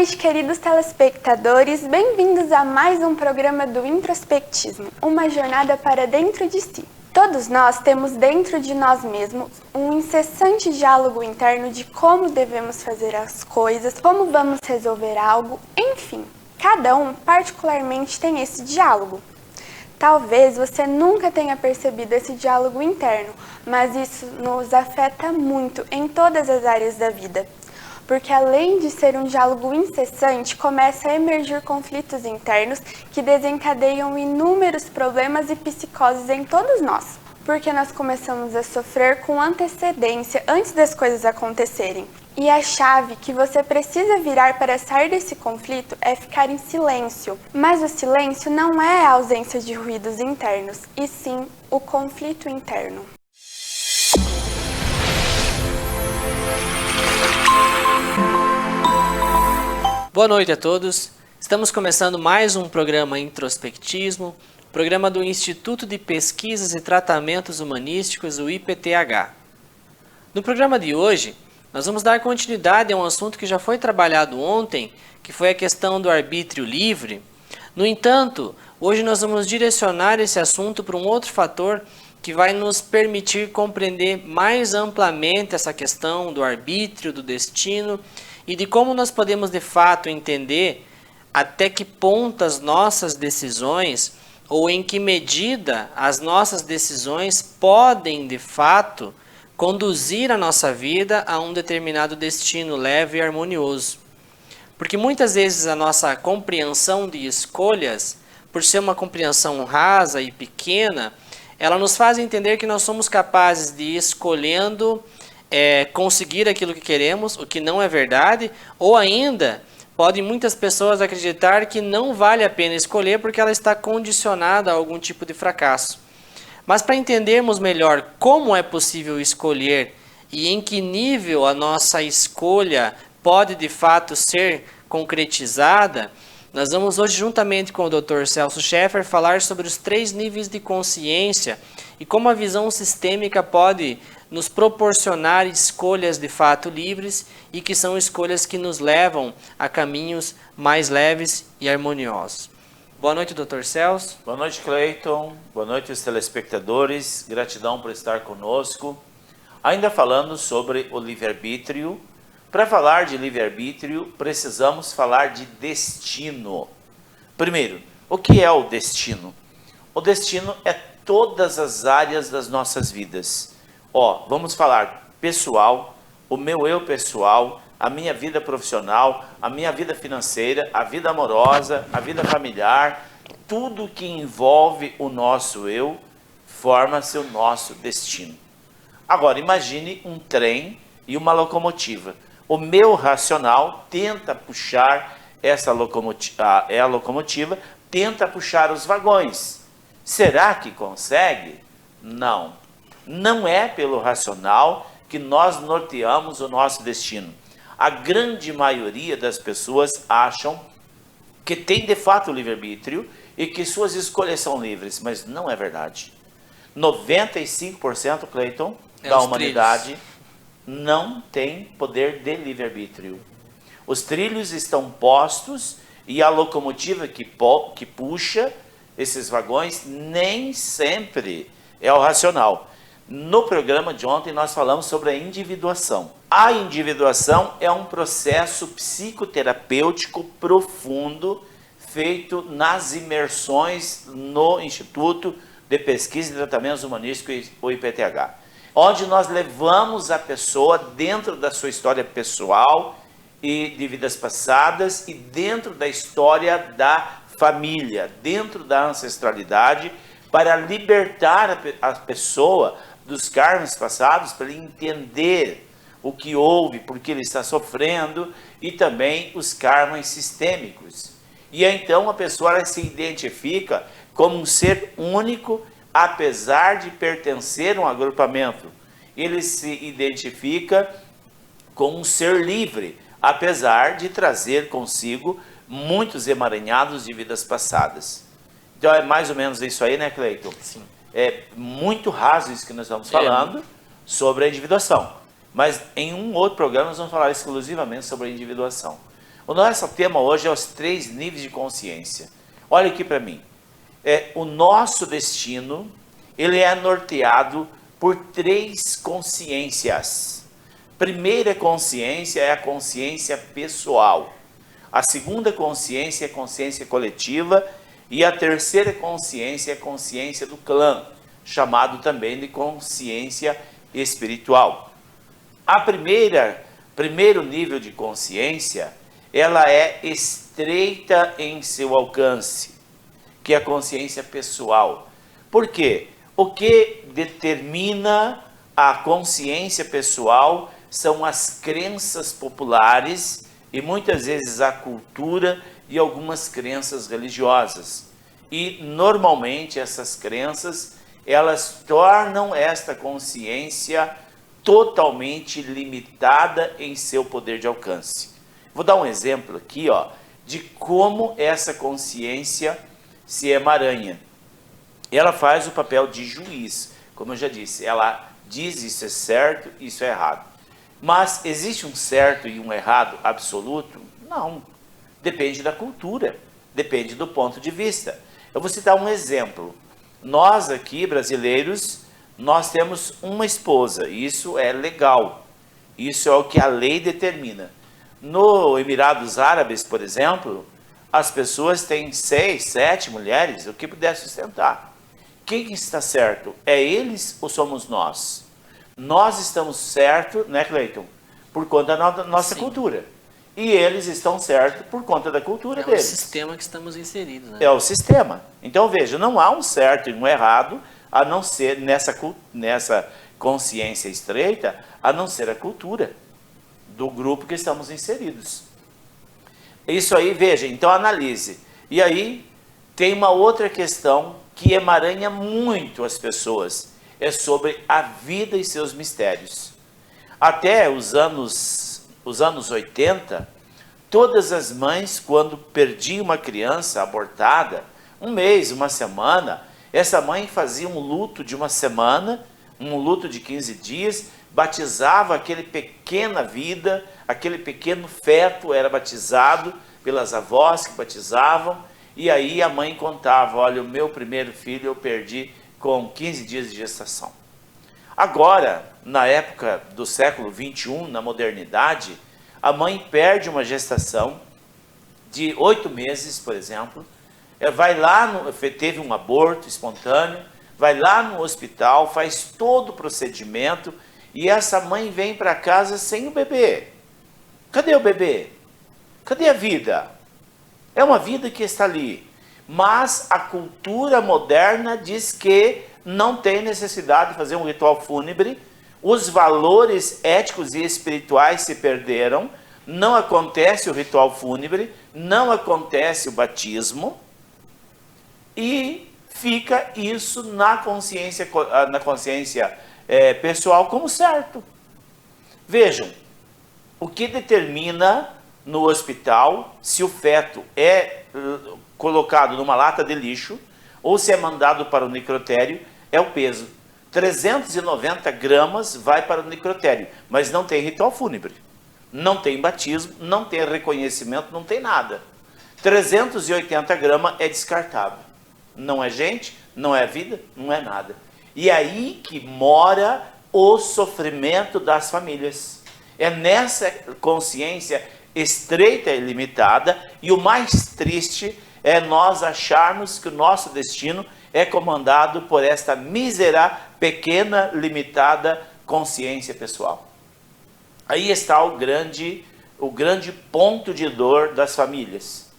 noite, queridos telespectadores. Bem-vindos a mais um programa do Introspectismo, uma jornada para dentro de si. Todos nós temos dentro de nós mesmos um incessante diálogo interno de como devemos fazer as coisas, como vamos resolver algo, enfim. Cada um particularmente tem esse diálogo. Talvez você nunca tenha percebido esse diálogo interno, mas isso nos afeta muito em todas as áreas da vida. Porque além de ser um diálogo incessante, começa a emergir conflitos internos que desencadeiam inúmeros problemas e psicoses em todos nós. Porque nós começamos a sofrer com antecedência antes das coisas acontecerem. E a chave que você precisa virar para sair desse conflito é ficar em silêncio. Mas o silêncio não é a ausência de ruídos internos, e sim o conflito interno. Boa noite a todos. Estamos começando mais um programa Introspectismo, programa do Instituto de Pesquisas e Tratamentos Humanísticos, o IPTH. No programa de hoje, nós vamos dar continuidade a um assunto que já foi trabalhado ontem, que foi a questão do arbítrio livre. No entanto, hoje nós vamos direcionar esse assunto para um outro fator que vai nos permitir compreender mais amplamente essa questão do arbítrio, do destino e de como nós podemos de fato entender até que ponto as nossas decisões ou em que medida as nossas decisões podem de fato conduzir a nossa vida a um determinado destino leve e harmonioso. Porque muitas vezes a nossa compreensão de escolhas, por ser uma compreensão rasa e pequena, ela nos faz entender que nós somos capazes de ir escolhendo conseguir aquilo que queremos, o que não é verdade, ou ainda podem muitas pessoas acreditar que não vale a pena escolher porque ela está condicionada a algum tipo de fracasso. Mas para entendermos melhor como é possível escolher e em que nível a nossa escolha pode de fato ser concretizada, nós vamos hoje, juntamente com o Dr. Celso Schaeffer, falar sobre os 3 níveis de consciência e como a visão sistêmica pode nos proporcionar escolhas de fato livres e que são escolhas que nos levam a caminhos mais leves e harmoniosos. Boa noite, Dr. Celso. Boa noite, Cleiton. Boa noite, os telespectadores. Gratidão por estar conosco. Ainda falando sobre o livre-arbítrio. Para falar de livre-arbítrio, precisamos falar de destino. Primeiro, o que é o destino? O destino é todas as áreas das nossas vidas. Vamos falar pessoal, o meu eu pessoal, a minha vida profissional, a minha vida financeira, a vida amorosa, a vida familiar, tudo que envolve o nosso eu forma-se o nosso destino. Agora, imagine um trem e uma locomotiva. O meu racional tenta puxar essa locomotiva, tenta puxar os vagões. Será que consegue? Não. Não é pelo racional que nós norteamos o nosso destino. A grande maioria das pessoas acham que tem de fato livre-arbítrio e que suas escolhas são livres, mas não é verdade. 95%, Cleiton, da humanidade não tem poder de livre-arbítrio. Os trilhos estão postos e a locomotiva que puxa esses vagões nem sempre é o racional. No programa de ontem nós falamos sobre a individuação. A individuação é um processo psicoterapêutico profundo feito nas imersões no Instituto de Pesquisa e Tratamentos Humanísticos, o IPTH, onde nós levamos a pessoa dentro da sua história pessoal e de vidas passadas e dentro da história da família, dentro da ancestralidade, para libertar a pessoa dos karmas passados, para ele entender o que houve, porque ele está sofrendo, e também os karmas sistêmicos. E então a pessoa ela se identifica como um ser único, apesar de pertencer a um agrupamento. Ele se identifica como um ser livre, apesar de trazer consigo muitos emaranhados de vidas passadas. Então é mais ou menos isso aí, né, Cleiton? Sim. É muito raso isso que nós estamos falando sobre a individuação. Mas em um outro programa nós vamos falar exclusivamente sobre a individuação. O nosso tema hoje é os 3 níveis de consciência. Olha aqui para mim. O nosso destino, ele é norteado por 3 consciências. Primeira consciência é a consciência pessoal. A segunda consciência é a consciência coletiva. E a terceira consciência é a consciência do clã, chamado também de consciência espiritual. A primeiro nível de consciência, ela é estreita em seu alcance, que é a consciência pessoal. Por quê? O que determina a consciência pessoal são as crenças populares e muitas vezes a cultura e algumas crenças religiosas. E normalmente essas crenças, elas tornam esta consciência totalmente limitada em seu poder de alcance. Vou dar um exemplo aqui, de como essa consciência se emaranha. Ela faz o papel de juiz, como eu já disse, ela diz isso é certo, isso é errado. Mas existe um certo e um errado absoluto? Não. Depende da cultura, depende do ponto de vista. Eu vou citar um exemplo. Nós aqui, brasileiros, nós temos uma esposa, isso é legal. Isso é o que a lei determina. No Emirados Árabes, por exemplo, as pessoas têm 6, 7 mulheres, o que puder sustentar. Quem está certo? É eles ou somos nós? Nós estamos certos, né, Cleiton? Por conta da nossa cultura. E eles estão certos por conta da cultura deles. É o sistema que estamos inseridos, né? É o sistema. Então, veja, não há um certo e um errado, a não ser nessa consciência estreita, a não ser a cultura do grupo que estamos inseridos. Isso aí, veja, então analise. E aí, tem uma outra questão que emaranha muito as pessoas. É sobre a vida e seus mistérios. Até os anos 80, todas as mães, quando perdiam uma criança abortada, um mês, uma semana, essa mãe fazia um luto de uma semana, um luto de 15 dias, batizava aquele pequena vida, aquele pequeno feto era batizado pelas avós que batizavam, e aí a mãe contava, olha, o meu primeiro filho eu perdi com 15 dias de gestação. Agora, na época do século 21, na modernidade, a mãe perde uma gestação de 8 meses, por exemplo, vai lá, teve um aborto espontâneo, vai lá no hospital, faz todo o procedimento, e essa mãe vem para casa sem o bebê. Cadê o bebê? Cadê a vida? É uma vida que está ali. Mas a cultura moderna diz que não tem necessidade de fazer um ritual fúnebre, os valores éticos e espirituais se perderam, não acontece o ritual fúnebre, não acontece o batismo, e fica isso na consciência pessoal como certo. Vejam, o que determina no hospital se o feto é colocado numa lata de lixo ou se é mandado para o necrotério é o peso. 390 gramas vai para o necrotério, mas não tem ritual fúnebre, não tem batismo, não tem reconhecimento, não tem nada. 380 gramas é descartável. Não é gente, não é vida, não é nada. E é aí que mora o sofrimento das famílias. É nessa consciência estreita e limitada, e o mais triste é nós acharmos que o nosso destino é comandado por esta mísera, pequena, limitada consciência pessoal. Aí está o grande ponto de dor das famílias.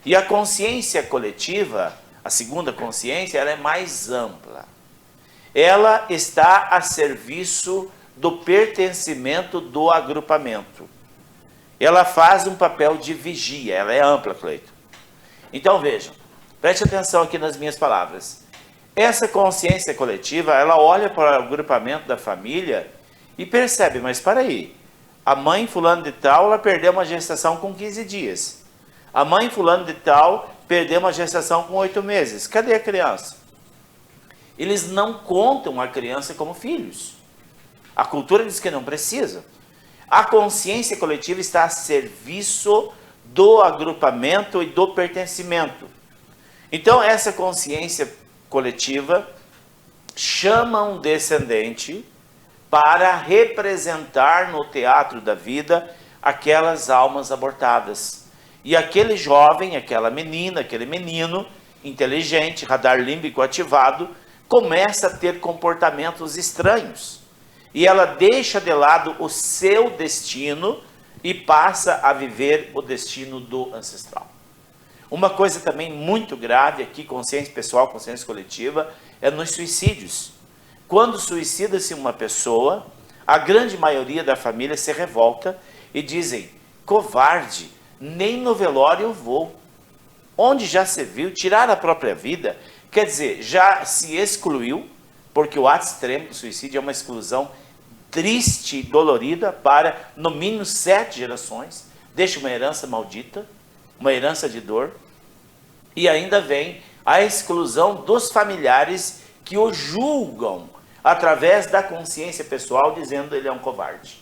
E a consciência coletiva, a segunda consciência, ela é mais ampla. Ela está a serviço do pertencimento do agrupamento. Ela faz um papel de vigia, ela é ampla, Cleito. Então vejam, preste atenção aqui nas minhas palavras. Essa consciência coletiva, ela olha para o agrupamento da família e percebe, mas para aí, a mãe fulano de tal, ela perdeu uma gestação com 15 dias. A mãe fulano de tal perdeu uma gestação com 8 meses. Cadê a criança? Eles não contam a criança como filhos. A cultura diz que não precisa. A consciência coletiva está a serviço do agrupamento e do pertencimento. Então, essa consciência coletiva chama um descendente para representar no teatro da vida aquelas almas abortadas. E aquele jovem, aquela menina, aquele menino inteligente, radar límbico ativado, começa a ter comportamentos estranhos. E ela deixa de lado o seu destino e passa a viver o destino do ancestral. Uma coisa também muito grave aqui, consciência pessoal, consciência coletiva, é nos suicídios. Quando suicida-se uma pessoa, a grande maioria da família se revolta e dizem: covarde, nem no velório eu vou. Onde já se viu tirar a própria vida? Quer dizer, já se excluiu, porque o ato extremo do suicídio é uma exclusão triste e dolorida para, no mínimo, 7 gerações. Deixa uma herança maldita, uma herança de dor. E ainda vem a exclusão dos familiares que o julgam através da consciência pessoal, dizendo que ele é um covarde.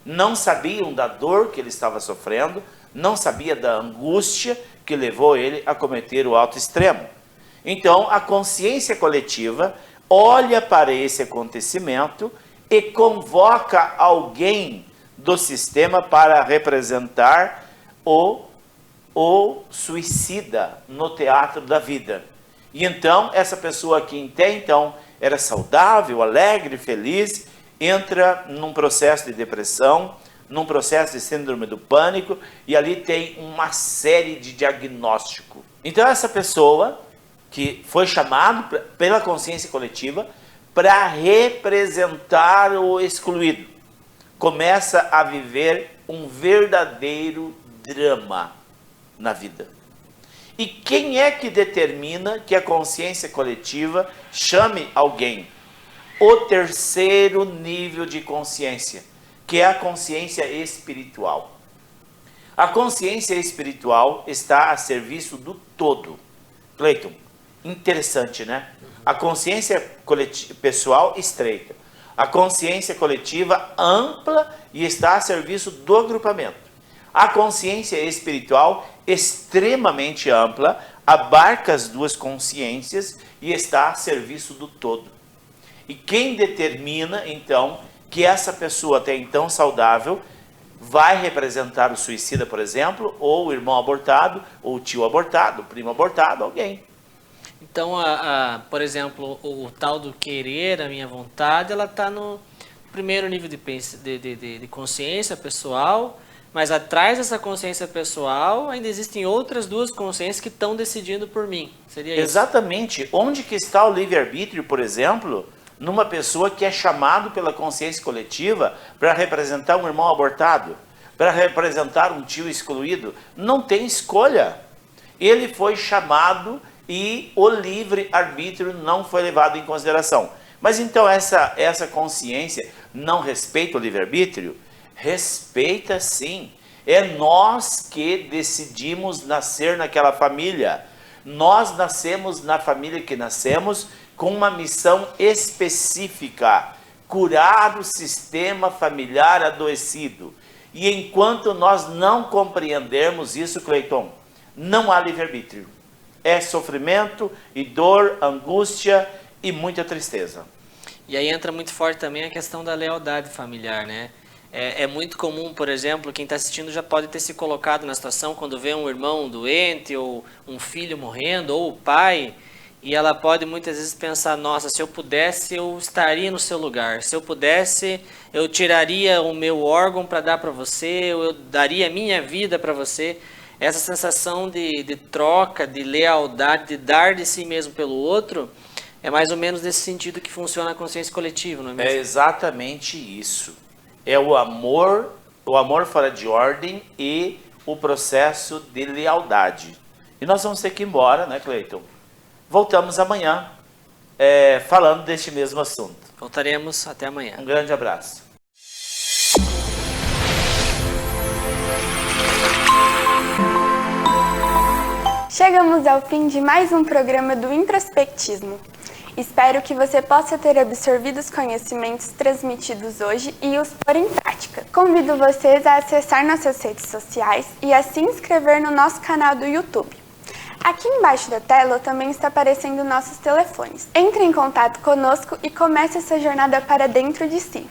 Não sabiam da dor que ele estava sofrendo, não sabia da angústia que levou ele a cometer o ato extremo. Então, a consciência coletiva olha para esse acontecimento e convoca alguém do sistema para representar o suicida no teatro da vida. E então, essa pessoa que até então era saudável, alegre, feliz, entra num processo de depressão, num processo de síndrome do pânico, e ali tem uma série de diagnósticos. Então, essa pessoa que foi chamada pela consciência coletiva para representar o excluído, começa a viver um verdadeiro drama na vida. E quem é que determina que a consciência coletiva chame alguém? O terceiro nível de consciência, que é a consciência espiritual. A consciência espiritual está a serviço do todo. Cleiton, interessante, né? A consciência pessoal estreita, a consciência coletiva ampla e está a serviço do agrupamento. A consciência espiritual extremamente ampla, abarca as duas consciências e está a serviço do todo. E quem determina, então, que essa pessoa até então saudável vai representar o suicida, por exemplo, ou o irmão abortado, ou o tio abortado, o primo abortado, alguém. Então, por exemplo, o tal do querer, a minha vontade, ela está no primeiro nível de consciência pessoal, mas atrás dessa consciência pessoal ainda existem outras duas consciências que estão decidindo por mim. Seria isso? Exatamente. Onde que está o livre-arbítrio, por exemplo, numa pessoa que é chamado pela consciência coletiva para representar um irmão abortado, para representar um tio excluído? Não tem escolha. Ele foi chamado e o livre-arbítrio não foi levado em consideração. Mas então essa consciência não respeita o livre-arbítrio? Respeita sim. É nós que decidimos nascer naquela família. Nós nascemos na família que nascemos com uma missão específica: curar o sistema familiar adoecido. E enquanto nós não compreendermos isso, Cleiton, não há livre-arbítrio. É sofrimento e dor, angústia e muita tristeza. E aí entra muito forte também a questão da lealdade familiar, né? É muito comum, por exemplo, quem está assistindo já pode ter se colocado na situação quando vê um irmão doente, ou um filho morrendo, ou o pai, e ela pode muitas vezes pensar: nossa, se eu pudesse, eu estaria no seu lugar. Se eu pudesse, eu tiraria o meu órgão para dar para você, eu daria a minha vida para você. Essa sensação de troca, de lealdade, de dar de si mesmo pelo outro, é mais ou menos nesse sentido que funciona a consciência coletiva, não é mesmo? É exatamente isso. É o amor fora de ordem e o processo de lealdade. E nós vamos ter que ir embora, né, Cleiton? Voltamos amanhã falando deste mesmo assunto. Voltaremos até amanhã. Um grande abraço. Chegamos ao fim de mais um programa do Introspectismo. Espero que você possa ter absorvido os conhecimentos transmitidos hoje e os pôr em prática. Convido vocês a acessar nossas redes sociais e a se inscrever no nosso canal do YouTube. Aqui embaixo da tela também está aparecendo nossos telefones. Entre em contato conosco e comece essa jornada para dentro de si.